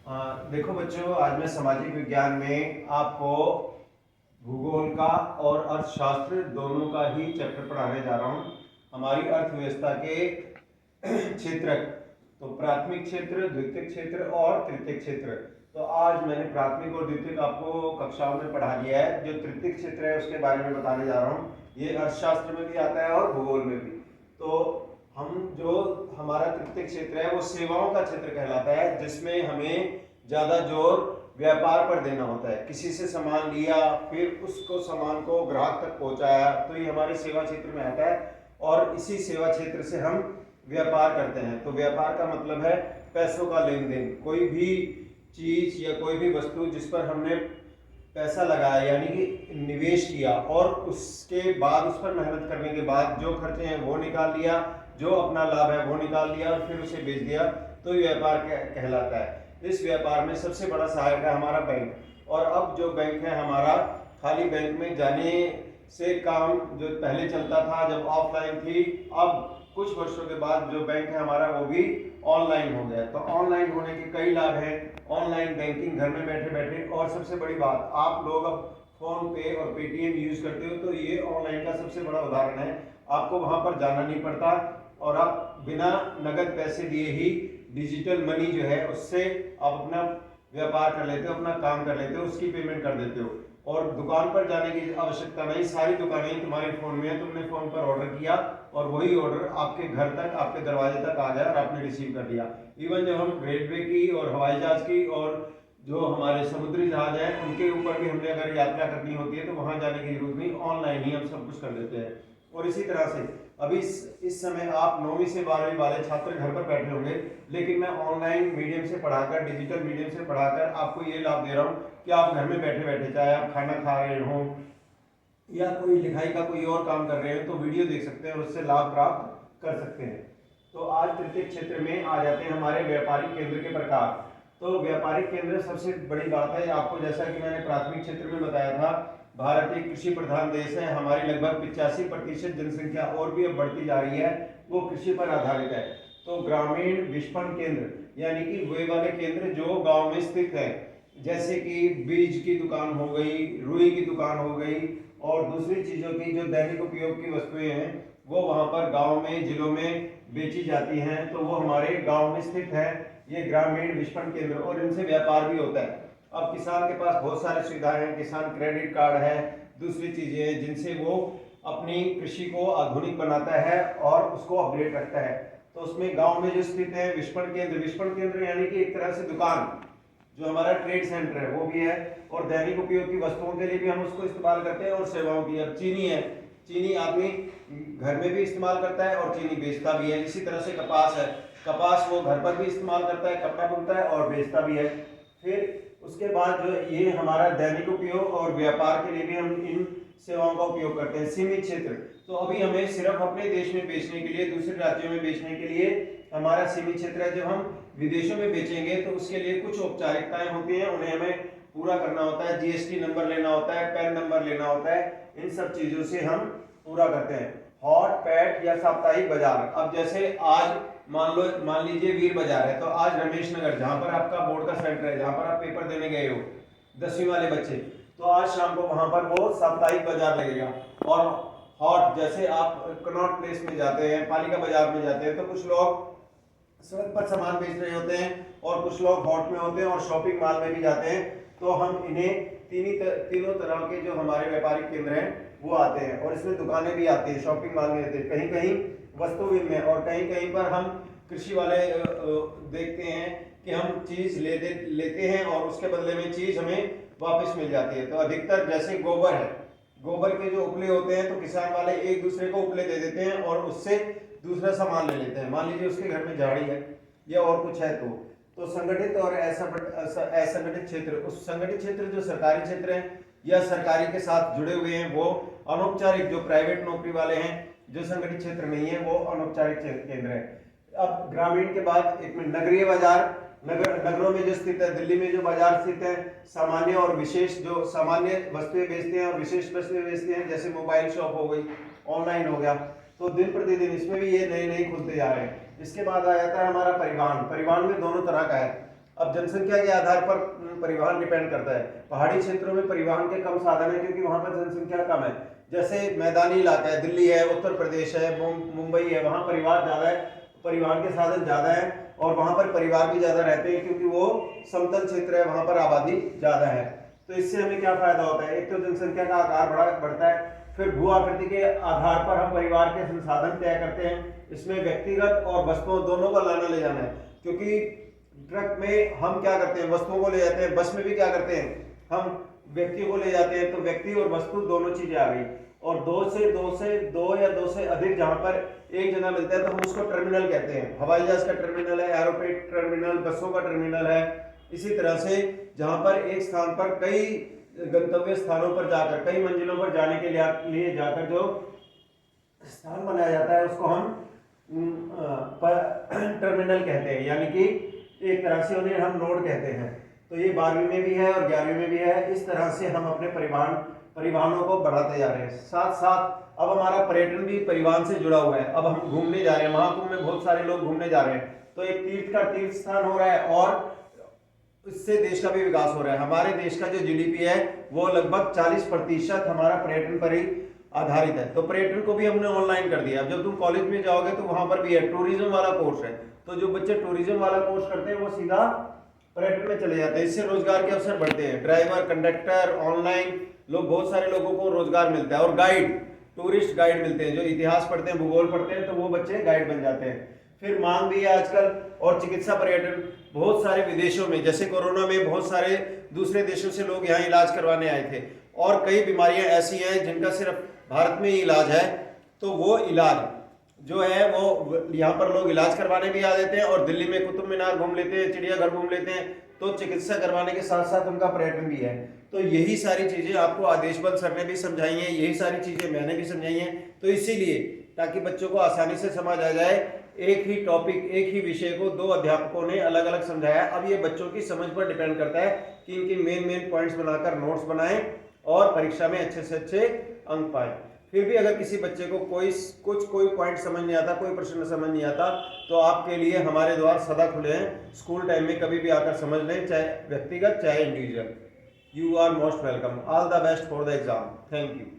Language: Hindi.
देखो बच्चों, आज मैं सामाजिक विज्ञान में आपको भूगोल का और अर्थशास्त्र दोनों का ही चैप्टर पढ़ाने जा रहा हूँ। हमारी अर्थव्यवस्था के क्षेत्रक, तो प्राथमिक क्षेत्र, द्वितीयक क्षेत्र और तृतीयक क्षेत्र। तो आज मैंने प्राथमिक और द्वितीयक आपको कक्षाओं में पढ़ा दिया है। जो तृतीयक क्षेत्र है उसके बारे में बताने जा रहा हूँ। ये अर्थशास्त्र में भी आता है और भूगोल में भी। तो हमारा तृतीयक क्षेत्र है वो सेवाओं का क्षेत्र कहलाता है, जिसमें हमें ज़्यादा जोर व्यापार पर देना होता है। किसी से सामान लिया, फिर उसको सामान को ग्राहक तक पहुंचाया, तो ये हमारे सेवा क्षेत्र में आता है। और इसी सेवा क्षेत्र से हम व्यापार करते हैं। तो व्यापार का मतलब है पैसों का लेन देन। कोई भी चीज या कोई भी वस्तु जिस पर हमने पैसा लगाया यानी कि निवेश किया और उसके बाद उस पर मेहनत करने के बाद जो खर्चे हैं वो निकाल लिया, जो अपना लाभ है वो निकाल लिया और फिर उसे बेच दिया, तो ये व्यापार कहलाता है। इस व्यापार में सबसे बड़ा सहायक है हमारा बैंक। और अब जो बैंक है हमारा, खाली बैंक में जाने से काम जो पहले चलता था जब ऑफलाइन थी, अब कुछ वर्षों के बाद जो बैंक है हमारा वो भी ऑनलाइन हो गया। तो ऑनलाइन होने के कई लाभ हैं। ऑनलाइन बैंकिंग घर में बैठे बैठे, और सबसे बड़ी बात, आप लोग अब फोन पे और पेटीएम यूज करते हो, तो ये ऑनलाइन का सबसे बड़ा उदाहरण है। आपको वहां पर जाना नहीं पड़ता और आप बिना नगद पैसे दिए ही डिजिटल मनी जो है उससे आप अपना व्यापार कर लेते हो, अपना काम कर लेते हो, उसकी पेमेंट कर देते हो। और दुकान पर जाने की आवश्यकता नहीं, सारी दुकानें तुम्हारे फोन में है। तुमने फोन पर ऑर्डर किया और वही ऑर्डर आपके घर तक, आपके दरवाजे तक आ गया और आपने रिसीव कर लिया। इवन जब हम रेलवे की और हवाई जहाज की और जो हमारे समुद्री जहाज हैं उनके ऊपर भी हमने अगर यात्रा करनी होती है तो वहां जाने की जरूरत नहीं, ऑनलाइन ही हम सब कुछ कर देते हैं। और इसी तरह से अभी इस समय आप 9वीं से 12वीं वाले छात्र घर पर बैठे होंगे, लेकिन मैं ऑनलाइन मीडियम से पढ़ाकर, डिजिटल मीडियम से पढ़ाकर आपको ये लाभ दे रहा हूँ कि आप घर में बैठे बैठे, चाहे आप खाना खा रहे हो या कोई लिखाई का कोई और काम कर रहे हो, तो वीडियो देख सकते हैं और उससे लाभ प्राप्त कर सकते हैं। तो आज तृतीयक क्षेत्र में आ जाते हैं हमारे व्यापारिक केंद्र के प्रकार। तो व्यापारिक केंद्र सबसे बड़ी बात है आपको, जैसा कि मैंने प्राथमिक क्षेत्र में बताया था, भारत एक कृषि प्रधान देश है। हमारी लगभग 85% जनसंख्या और भी अब बढ़ती जा रही है, वो कृषि पर आधारित है। तो ग्रामीण विपणन केंद्र यानी कि वे वाले केंद्र जो गांव में स्थित है, जैसे कि बीज की दुकान हो गई, रुई की दुकान हो गई और दूसरी चीजों की जो दैनिक उपयोग की वस्तुएं हैं वो वहां पर गांव में, जिलों में बेची जाती हैं, तो वो हमारे गांव में स्थित है। ये ग्रामीण विपणन केंद्र, और इनसे व्यापार भी होता है। अब किसान के पास बहुत सारी सुविधाएं हैं, किसान क्रेडिट कार्ड है, दूसरी चीजें हैं जिनसे वो अपनी कृषि को आधुनिक बनाता है और उसको अपडेट रखता है। तो उसमें गांव में जो स्थित है विपणन केंद्र यानी कि एक तरह से दुकान, जो हमारा ट्रेड सेंटर है वो भी है। और दैनिक उपयोग की वस्तुओं के लिए भी हम उसको इस्तेमाल करते हैं, और सेवाओं की, अब चीनी है, चीनी आदमी घर में भी इस्तेमाल करता है और चीनी बेचता भी है। इसी तरह से कपास है, कपास वो घर पर भी इस्तेमाल करता है, कपड़ा बुनता है और बेचता भी है। फिर उसके बाद जो ये हमारा दैनिक उपयोग और व्यापार के लिए भी हम इन सेवाओं का उपयोग करते हैं। सीमित क्षेत्र, तो अभी हमें सिर्फ अपने देश में बेचने के लिए, दूसरे राज्यों में बेचने के लिए हमारा सीमित क्षेत्र है। जब हम विदेशों में बेचेंगे तो उसके लिए कुछ औपचारिकताएं होती हैं, उन्हें हमें पूरा करना होता है। जीएसटी नंबर लेना होता है, पैन नंबर लेना होता है, इन सब चीजों से हम पूरा करते हैं। हॉट, पैट या साप्ताहिक बाजार, अब जैसे आज मान लीजिए वीर बाजार है, तो आज रमेश नगर, जहां पर आपका बोर्ड का सेंटर है, जहां पर आप पेपर देने गए हो 10वीं वाले बच्चे, तो आज शाम को वहां पर वो साप्ताहिक बाजार लगेगा। और हॉट, जैसे आप कनॉट प्लेस में जाते हैं, पालिका बाजार में जाते हैं, तो कुछ लोग सड़क पर सामान बेच रहे होते हैं और कुछ लोग हॉट में होते हैं और शॉपिंग मॉल में भी जाते हैं। तो हम इन्हें तीनों तरह के जो हमारे व्यापारिक केंद्र हैं वो आते हैं, और इसमें दुकानें भी आती हैं, शॉपिंग मॉल में आते हैं, कहीं कहीं वस्तु विनिमय, और कहीं कहीं पर हम कृषि वाले देखते हैं कि हम चीज लेते हैं और उसके बदले में चीज हमें वापस मिल जाती है। तो अधिकतर जैसे गोबर है, गोबर के जो उपले होते हैं तो किसान वाले एक दूसरे को उपले दे देते हैं और उससे दूसरा सामान ले लेते हैं। मान लीजिए उसके घर में झाड़ी है या और कुछ है, तो संगठित और असंगठित क्षेत्र, उस संगठित क्षेत्र जो सरकारी क्षेत्र है या सरकारी के साथ जुड़े हुए हैं वो अनौपचारिक, जो प्राइवेट नौकरी वाले हैं, जो संगठित क्षेत्र नहीं है वो अनौपचारिक केंद्र है। अब ग्रामीण के बाद एक में नगरीय बाजार, नगरों में जो स्थित है, दिल्ली में जो बाजार स्थित है, सामान्य और विशेष, जो सामान्य वस्तुएं बेचते हैं और विशेष वस्तुएं बेचते हैं, जैसे मोबाइल शॉप हो गई, ऑनलाइन हो गया, तो दिन प्रतिदिन इसमें भी ये नए नए खुलते जा रहे हैं। इसके बाद आ जाता है हमारा परिवहन। परिवहन में दोनों तरह का है, अब जनसंख्या के आधार पर परिवहन डिपेंड करता है। पहाड़ी क्षेत्रों में परिवहन के कम साधन है क्योंकि वहां पर जनसंख्या कम है। जैसे मैदानी इलाका है, दिल्ली है, उत्तर प्रदेश है, मुंबई है, वहाँ परिवार ज़्यादा है, परिवहन के साधन ज़्यादा है और वहाँ पर परिवार भी ज़्यादा रहते हैं क्योंकि वो समतल क्षेत्र है, वहाँ पर आबादी ज़्यादा है। तो इससे हमें क्या फायदा होता है? एक तो जनसंख्या का आकार बढ़ता है, फिर भू आकृति के आधार पर हम परिवार के संसाधन तय करते हैं। इसमें व्यक्तिगत और वस्तुओं दोनों का लाना ले जाना है, क्योंकि ट्रक में हम क्या करते हैं? वस्तुओं को ले जाते हैं, बस में भी क्या करते हैं? हम व्यक्तियों को ले जाते हैं। तो व्यक्ति और वस्तु दोनों चीजें आ गई। और दो या दो से अधिक जहां पर एक जगह मिलता है तो हम उसको टर्मिनल कहते हैं। हवाई जहाज का टर्मिनल है, एरोप्लेन टर्मिनल, बसों का टर्मिनल है। इसी तरह से जहां पर एक स्थान पर कई गंतव्य स्थानों पर जाकर, कई मंजिलों पर जाने के लिए जाकर जो स्थान बनाया जाता है उसको हम टर्मिनल कहते हैं, यानी कि एक तरह से उन्हें हम नोड कहते हैं। तो ये 12वीं में भी है और 11वीं में भी है। इस तरह से हम अपने परिवहनों को बढ़ाते जा रहे हैं। साथ साथ अब हमारा पर्यटन भी परिवहन से जुड़ा हुआ है। अब हम घूमने जा रहे हैं, महाकुंभ में बहुत सारे लोग घूमने जा रहे हैं, तो एक तीर्थ स्थान हो रहा है और इससे देश का भी विकास हो रहा है। हमारे देश का जो जीडीपी है वो लगभग 40% हमारा पर्यटन पर ही आधारित है। तो पर्यटन को भी हमने ऑनलाइन कर दिया। अब जब तुम कॉलेज में जाओगे तो वहां पर भी है, टूरिज्म वाला कोर्स है। तो जो बच्चे टूरिज्म वाला कोर्स करते हैं वो सीधा पर्यटन में चले जाते हैं। इससे रोजगार के अवसर बढ़ते हैं। ड्राइवर, कंडक्टर, ऑनलाइन लोग, बहुत सारे लोगों को रोजगार मिलता है। और गाइड, टूरिस्ट गाइड मिलते हैं, जो इतिहास पढ़ते हैं, भूगोल पढ़ते हैं, तो वो बच्चे गाइड बन जाते हैं। फिर मांग भी है आजकल। और चिकित्सा पर्यटन, बहुत सारे विदेशों में, जैसे कोरोना में बहुत सारे दूसरे देशों से लोग यहाँ इलाज करवाने आए थे। और कई बीमारियां ऐसी हैं जिनका सिर्फ भारत में ही इलाज है, तो वो इलाज जो है वो यहाँ पर लोग इलाज करवाने भी आ जाते हैं। और दिल्ली में कुतुब मीनार घूम लेते हैं, चिड़ियाघर घूम लेते हैं। तो चिकित्सा करवाने के साथ साथ उनका पर्यटन भी है। तो यही सारी चीजें आपको आदेश बल सर ने भी समझाई हैं, यही सारी चीजें मैंने भी समझाई हैं। तो इसीलिए ताकि बच्चों को आसानी से समझ आ जाए, एक ही टॉपिक, एक ही विषय को 2 अध्यापकों ने अलग अलग समझाया। अब ये बच्चों की समझ पर डिपेंड करता है कि इनके मेन पॉइंट्स बनाकर नोट्स बनाएं और परीक्षा में अच्छे से अच्छे अंक पाएं। फिर भी अगर किसी बच्चे को कोई पॉइंट समझ नहीं आता, कोई प्रश्न समझ नहीं आता, तो आपके लिए हमारे द्वार सदा खुले हैं। स्कूल टाइम में कभी भी आकर समझ लें, चाहे व्यक्तिगत चाहे individual. You are most welcome. All the best for the exam. Thank you.